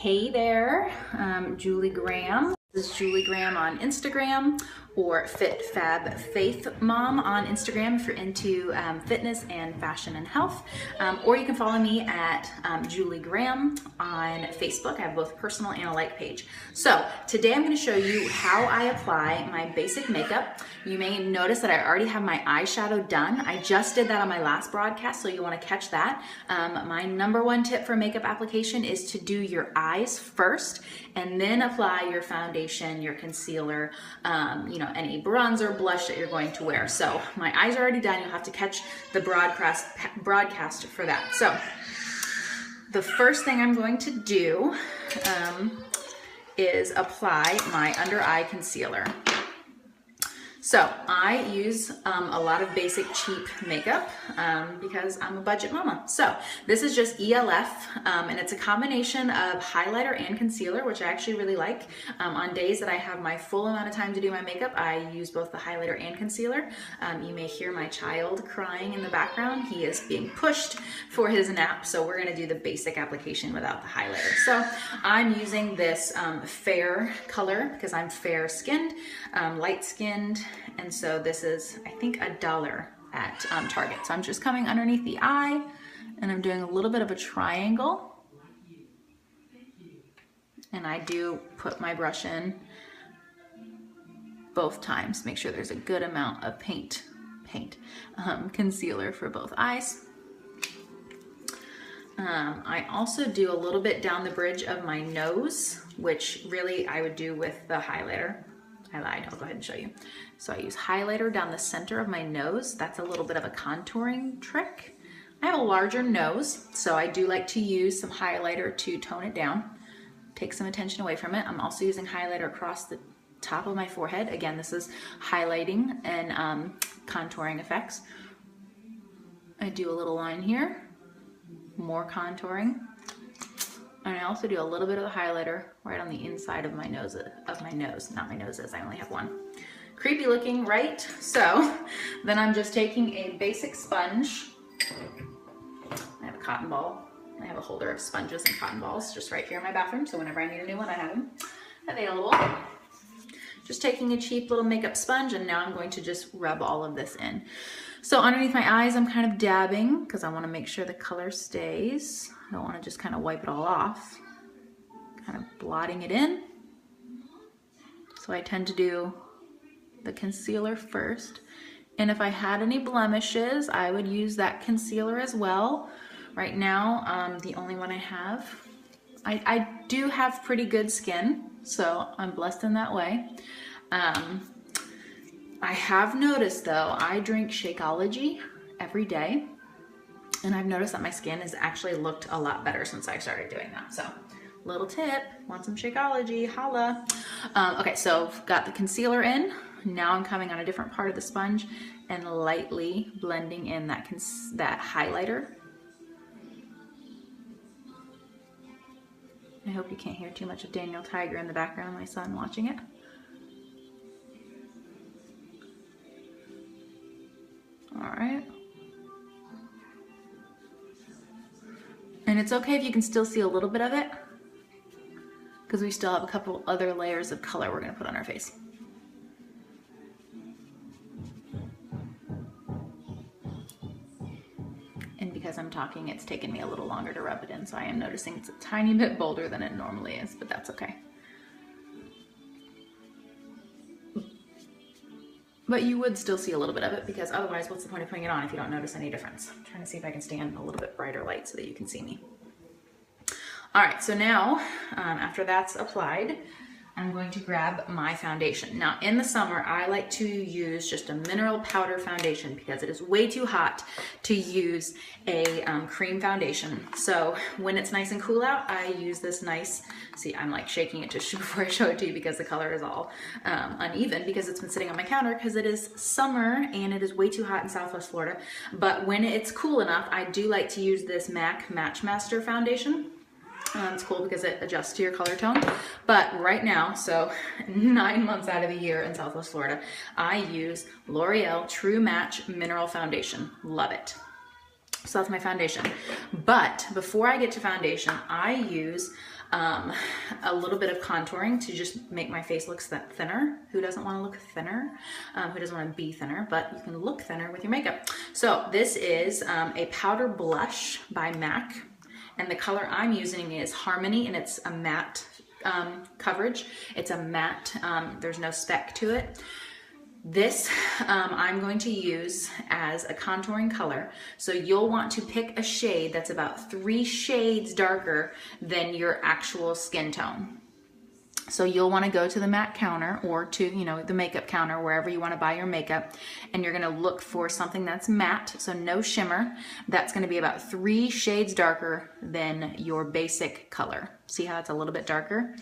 Hey there, Julie Graham. This is Julie Graham on Instagram, or Fit Fab Faith Mom on Instagram if you're into fitness and fashion and health. Or you can follow me at Julie Graham on Facebook. I have both personal and a like page. So today I'm going to show you how I apply my basic makeup. You may notice that I already have my eyeshadow done. I just did that on my last broadcast, so you want to catch that. My number one tip for makeup application is to do your eyes first and then apply your foundation, your concealer, any bronzer, blush that you're going to wear. So my eyes are already done. You'll have to catch the broadcast for that. So the first thing I'm going to do is apply my under eye concealer. So I use a lot of basic cheap makeup because I'm a budget mama. So this is just ELF and it's a combination of highlighter and concealer, which I actually really like. On days that I have my full amount of time to do my makeup, I use both the highlighter and concealer. You may hear my child crying in the background. He is being pushed for his nap, so we're gonna do the basic application without the highlighter. So I'm using this fair color because I'm fair skinned, light skinned, and so this is, I think, $1 at Target. So I'm just coming underneath the eye and I'm doing a little bit of a triangle. And I do put my brush in both times. Make sure there's a good amount of concealer for both eyes. I also do a little bit down the bridge of my nose, which really I would do with the highlighter. I lied, I'll go ahead and show you. So I use highlighter down the center of my nose. That's a little bit of a contouring trick. I have a larger nose, so I do like to use some highlighter to tone it down, take some attention away from it. I'm also using highlighter across the top of my forehead. Again, this is highlighting and contouring effects. I do a little line here, more contouring. And I also do a little bit of the highlighter right on the inside of my nose, not my noses, I only have one. Creepy looking, right? So then I'm just taking a basic sponge. I have a cotton ball. I have a holder of sponges and cotton balls just right here in my bathroom, so whenever I need a new one, I have them available. Just taking a cheap little makeup sponge, and now I'm going to just rub all of this in. So underneath my eyes, I'm kind of dabbing because I want to make sure the color stays. I don't want to just kind of wipe it all off. Kind of blotting it in. So I tend to do the concealer first. And if I had any blemishes, I would use that concealer as well. Right now, the only one I have, I do have pretty good skin, so I'm blessed in that way. I have noticed though, I drink Shakeology every day, and I've noticed that my skin has actually looked a lot better since I started doing that. So little tip, want some Shakeology, holla. Okay, so I've got the concealer in. Now I'm coming on a different part of the sponge and lightly blending in that highlighter. I hope you can't hear too much of Daniel Tiger in the background, my son watching it. All right. And it's okay if you can still see a little bit of it, because we still have a couple other layers of color we're going to put on our face. And because I'm talking, it's taken me a little longer to rub it in, so I am noticing it's a tiny bit bolder than it normally is, but that's okay. But you would still see a little bit of it, because otherwise, what's the point of putting it on if you don't notice any difference? I'm trying to see if I can stand a little bit brighter light so that you can see me. All right, so now, after that's applied, I'm going to grab my foundation. Now, in the summer, I like to use just a mineral powder foundation because it is way too hot to use a cream foundation. So when it's nice and cool out, I use this nice, see, I'm like shaking it just before I show it to you because the color is all uneven because it's been sitting on my counter because it is summer and it is way too hot in Southwest Florida. But when it's cool enough, I do like to use this MAC Matchmaster foundation. It's cool because it adjusts to your color tone. But right now, so 9 months out of the year in Southwest Florida, I use L'Oreal True Match Mineral Foundation. Love it. So that's my foundation. But before I get to foundation, I use a little bit of contouring to just make my face look thinner. Who doesn't want to look thinner? Who doesn't want to be thinner? But you can look thinner with your makeup. So this is a powder blush by MAC, and the color I'm using is Harmony, and it's a matte coverage. It's a matte, there's no speck to it. This I'm going to use as a contouring color. So you'll want to pick a shade that's about 3 shades darker than your actual skin tone. So you'll want to go to the MAC counter or to, you know, the makeup counter, wherever you want to buy your makeup, and you're going to look for something that's matte, so no shimmer, that's going to be about 3 shades darker than your basic color. See how it's a little bit darker?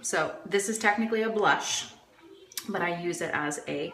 So this is technically a blush, but I use it as a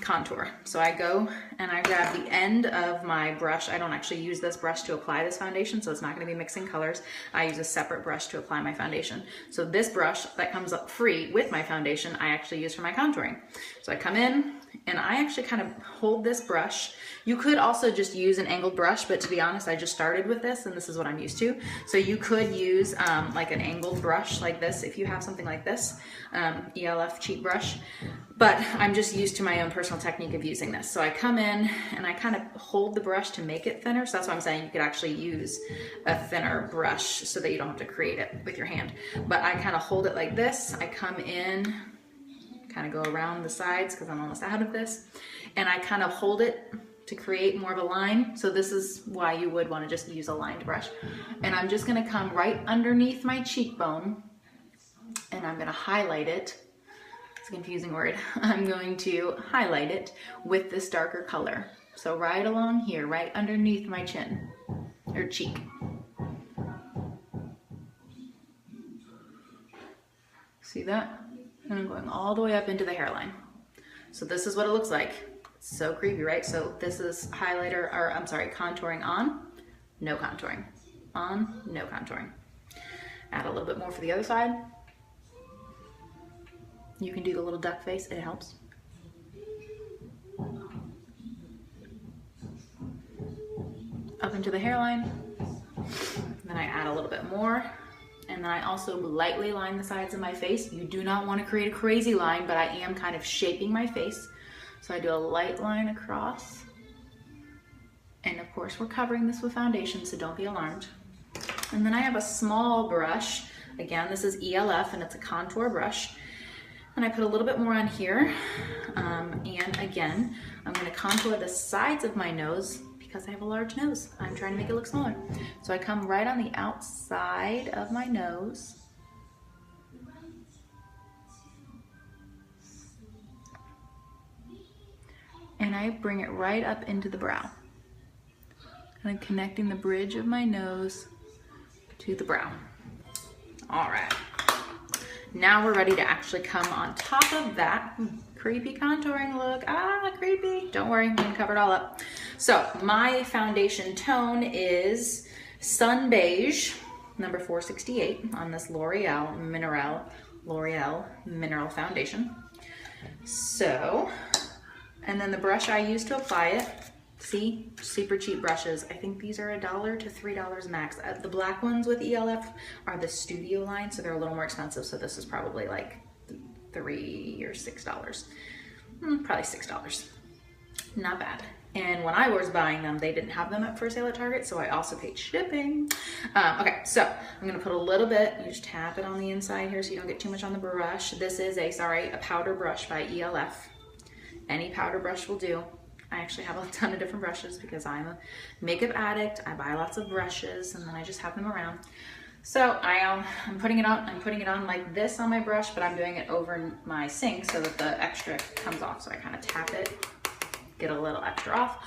contour. So I go and I grab the end of my brush. I don't actually use this brush to apply this foundation, so it's not going to be mixing colors. I use a separate brush to apply my foundation. So this brush that comes up free with my foundation, I actually use for my contouring. So I come in and I actually kind of hold this brush. You could also just use an angled brush, but to be honest, I just started with this and this is what I'm used to. So you could use like an angled brush like this if you have something like this, ELF cheap brush. But I'm just used to my own personal technique of using this. So I come in and I kind of hold the brush to make it thinner. So that's why I'm saying you could actually use a thinner brush so that you don't have to create it with your hand. But I kind of hold it like this. I come in, kind of go around the sides because I'm almost out of this. And I kind of hold it to create more of a line. So this is why you would want to just use a lined brush. And I'm just going to come right underneath my cheekbone and I'm going to highlight it. It's a confusing word. I'm going to highlight it with this darker color. So right along here, right underneath my chin or cheek. See that? And I'm going all the way up into the hairline. So this is what it looks like. It's so creepy, right? So this is highlighter, or I'm sorry, contouring on, no contouring. On, no contouring. Add a little bit more for the other side. You can do the little duck face, it helps. Up into the hairline. Then I add a little bit more. And then I also lightly line the sides of my face. You do not want to create a crazy line, but I am kind of shaping my face. So I do a light line across. And of course we're covering this with foundation, so don't be alarmed. And then I have a small brush. Again, this is ELF and it's a contour brush. And I put a little bit more on here. And again, I'm going to contour the sides of my nose because I have a large nose. I'm trying to make it look smaller. So I come right on the outside of my nose. And I bring it right up into the brow. And I'm connecting the bridge of my nose to the brow. All right. Now we're ready to actually come on top of that creepy contouring look. Ah, creepy. Don't worry, I'm gonna cover it all up. So my foundation tone is Sun Beige, number 468 on this L'Oreal Mineral Foundation. So, and then the brush I use to apply it, see, super cheap brushes. I think these are $1 to $3 max. The black ones with ELF are the studio line, so they're a little more expensive. So this is probably like $3 or $6. Probably $6. Not bad. And when I was buying them, they didn't have them for sale at Target, so I also paid shipping. Okay, so I'm gonna put a little bit, you just tap it on the inside here so you don't get too much on the brush. This is a powder brush by ELF. Any powder brush will do. I actually have a ton of different brushes because I'm a makeup addict. I buy lots of brushes and then I just have them around. So I'm putting it on like this on my brush, but I'm doing it over my sink so that the extra comes off. So I kind of tap it, get a little extra off.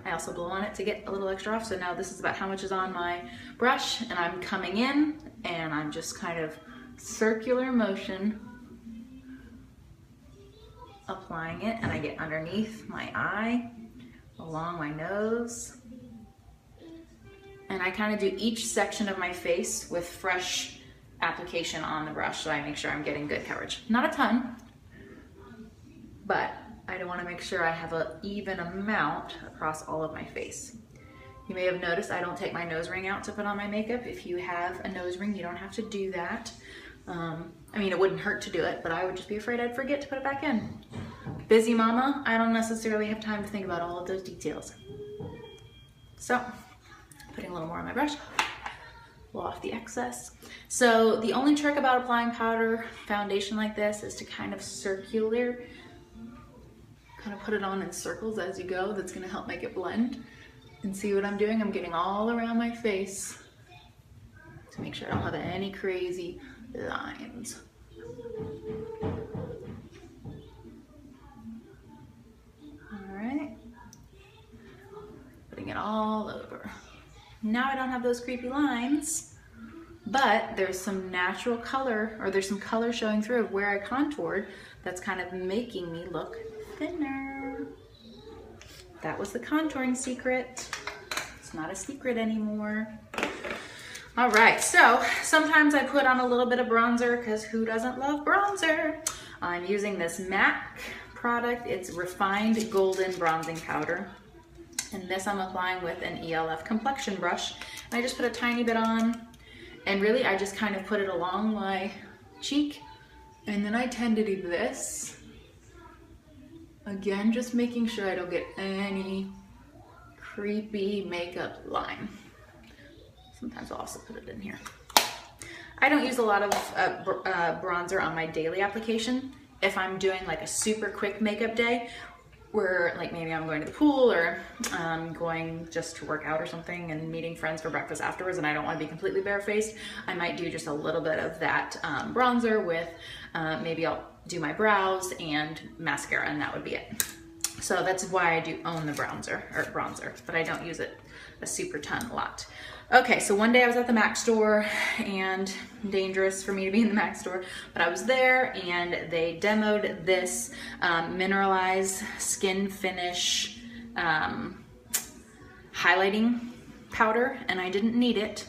I also blow on it to get a little extra off. So now this is about how much is on my brush, and I'm coming in and I'm just kind of circular motion applying it, and I get underneath my eye, along my nose, and I kind of do each section of my face with fresh application on the brush so I make sure I'm getting good coverage. Not a ton, but I want to make sure I have an even amount across all of my face. You may have noticed I don't take my nose ring out to put on my makeup. If you have a nose ring, you don't have to do that. I mean, it wouldn't hurt to do it, but I would just be afraid I'd forget to put it back in. Busy mama, I don't necessarily have time to think about all of those details. So, putting a little more on my brush, blow off the excess. So the only trick about applying powder foundation like this is to kind of put it on in circles as you go. That's gonna help make it blend. And see what I'm doing? I'm getting all around my face to make sure I don't have any crazy lines. All right, putting it all over. Now I don't have those creepy lines, but there's some natural color, or there's some color showing through of where I contoured that's kind of making me look thinner. That was the contouring secret. It's not a secret anymore. All right, so sometimes I put on a little bit of bronzer because who doesn't love bronzer? I'm using this MAC product. It's refined golden bronzing powder. And this I'm applying with an ELF complexion brush. And I just put a tiny bit on, and really I just kind of put it along my cheek. And then I tend to do this. Again, just making sure I don't get any creepy makeup line. Sometimes I'll also put it in here. I don't use a lot of bronzer on my daily application. If I'm doing like a super quick makeup day, where like maybe I'm going to the pool or going just to work out or something and meeting friends for breakfast afterwards and I don't want to be completely barefaced, I might do just a little bit of that bronzer with maybe I'll do my brows and mascara, and that would be it. So that's why I do own the bronzer, but I don't use it a super ton a lot. Okay, so one day I was at the MAC store, and dangerous for me to be in the MAC store, but I was there and they demoed this mineralized skin finish highlighting powder, and I didn't need it,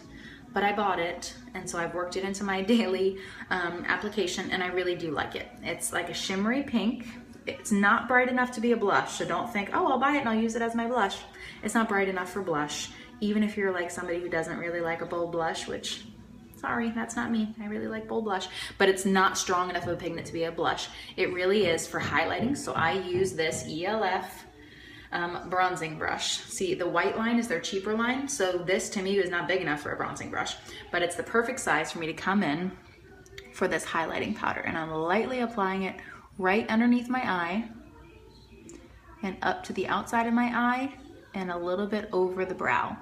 but I bought it, and so I've worked it into my daily application, and I really do like it. It's like a shimmery pink. It's not bright enough to be a blush, so don't think, oh, I'll buy it and I'll use it as my blush. It's not bright enough for blush. Even if you're like somebody who doesn't really like a bold blush, which, sorry, that's not me. I really like bold blush, but it's not strong enough of a pigment to be a blush. It really is for highlighting, so I use this ELF bronzing brush. See, the white line is their cheaper line, so this to me is not big enough for a bronzing brush, but it's the perfect size for me to come in for this highlighting powder, and I'm lightly applying it right underneath my eye and up to the outside of my eye and a little bit over the brow.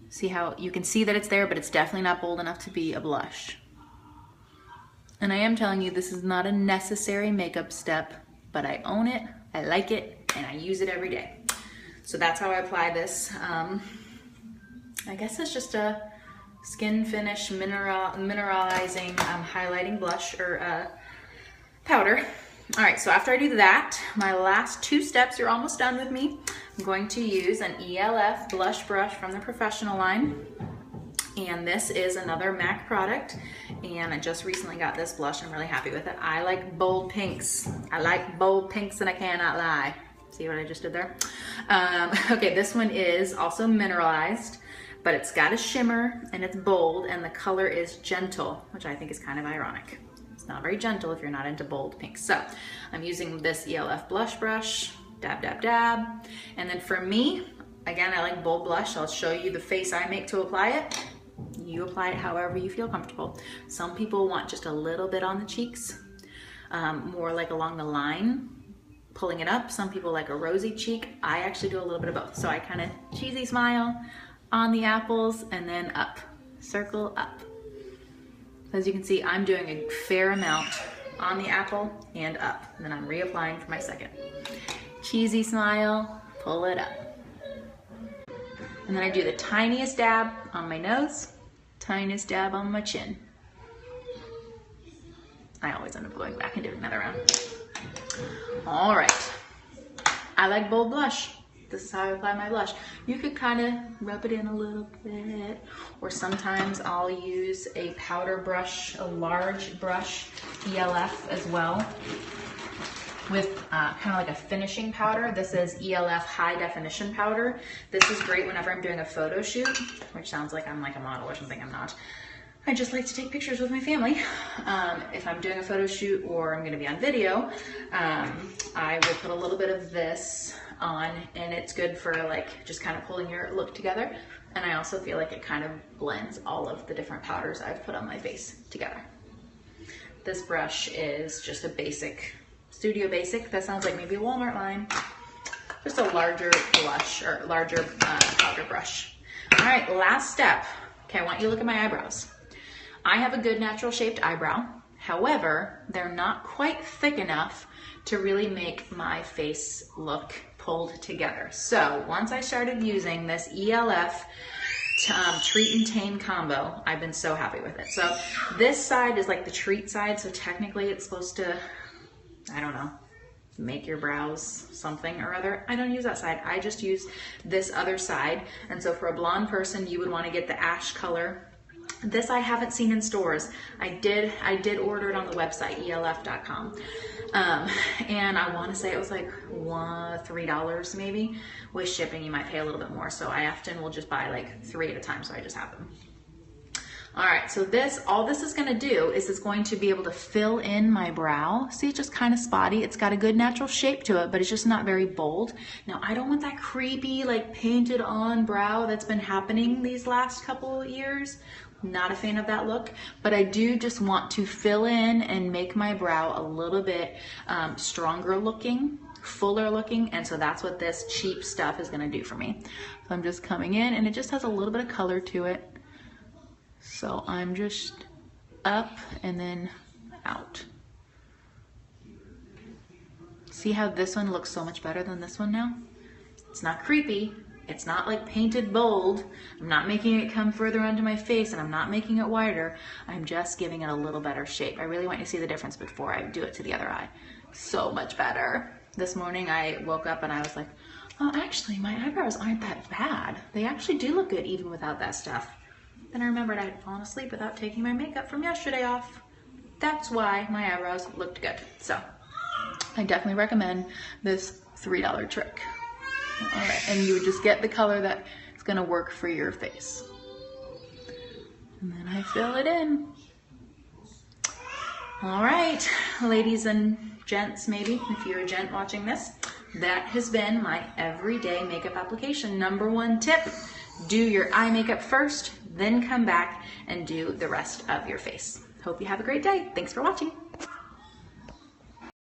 See how you can see that it's there, but it's definitely not bold enough to be a blush. And I am telling you, this is not a necessary makeup step, but I own it, I like it, and I use it every day. So that's how I apply this. I guess it's just a skin finish mineralizing highlighting blush or powder. All right, so after I do that, my last two steps, you're almost done with me. I'm going to use an ELF blush brush from the Professional line. And this is another MAC product. And I just recently got this blush. I'm really happy with it. I like bold pinks. I like bold pinks and I cannot lie. See what I just did there? Okay, this one is also mineralized, but it's got a shimmer and it's bold and the color is gentle, which I think is kind of ironic. It's not very gentle if you're not into bold pinks. So I'm using this ELF blush brush, dab, dab, dab. And then for me, again, I like bold blush. So I'll show you the face I make to apply it. You apply it however you feel comfortable. Some people want just a little bit on the cheeks, more like along the line, pulling it up. Some people like a rosy cheek. I actually do a little bit of both. So I kind of cheesy smile on the apples and then up, circle up. As you can see, I'm doing a fair amount on the apple and up. And then I'm reapplying for my second. Cheesy smile, pull it up. And then I do the tiniest dab on my nose, tiniest dab on my chin. I always end up going back and doing another round. All right. I like bold blush. This is how I apply my blush. You could kind of rub it in a little bit, or sometimes I'll use a powder brush, a large brush, ELF as well. with kind of like a finishing powder. This is ELF High Definition Powder. This is great whenever I'm doing a photo shoot, which sounds like I'm like a model or something. I'm not. I just like to take pictures with my family. If I'm doing a photo shoot or I'm going to be on video, I will put a little bit of this on, and it's good for like just kind of pulling your look together. And I also feel like it kind of blends all of the different powders I've put on my face together. This brush is just a basic, Studio Basic. That sounds like maybe a Walmart line. Just a larger blush or larger powder brush. All right, last step. Okay, I want you to look at my eyebrows. I have a good natural shaped eyebrow. However, they're not quite thick enough to really make my face look pulled together. So once I started using this ELF Treat and Tame combo, I've been so happy with it. So this side is like the treat side, so technically it's supposed to, I don't know, make your brows something or other. I don't use that side. I just use this other side. And so for a blonde person, you would want to get the ash color. This I haven't seen in stores. I did order it on the website, elf.com. And I want to say it was like $3 maybe. With shipping, you might pay a little bit more. So I often will just buy like 3 at a time, so I just have them. All right, so all this is gonna do is it's going to be able to fill in my brow. See, it's just kind of spotty. It's got a good natural shape to it, but it's just not very bold. Now, I don't want that creepy, like painted on brow that's been happening these last couple of years. Not a fan of that look, but I do just want to fill in and make my brow a little bit stronger looking, fuller looking, and so that's what this cheap stuff is gonna do for me. So I'm just coming in, and it just has a little bit of color to it. So I'm just up and then out. See how this one looks so much better than this one now? It's not creepy. It's not like painted bold. I'm not making it come further onto my face, and I'm not making it wider. I'm just giving it a little better shape. I really want you to see the difference before I do it to the other eye. So much better. This morning I woke up and I was like, oh, actually my eyebrows aren't that bad. They actually do look good even without that stuff. Then I remembered I had fallen asleep without taking my makeup from yesterday off. That's why my eyebrows looked good. So I definitely recommend this $3 trick. All right, and you would just get the color that is gonna work for your face. And then I fill it in. All right, ladies and gents, maybe, if you're a gent watching this, that has been my everyday makeup application. #1 tip, do your eye makeup first, then come back and do the rest of your face. Hope you have a great day. Thanks for watching.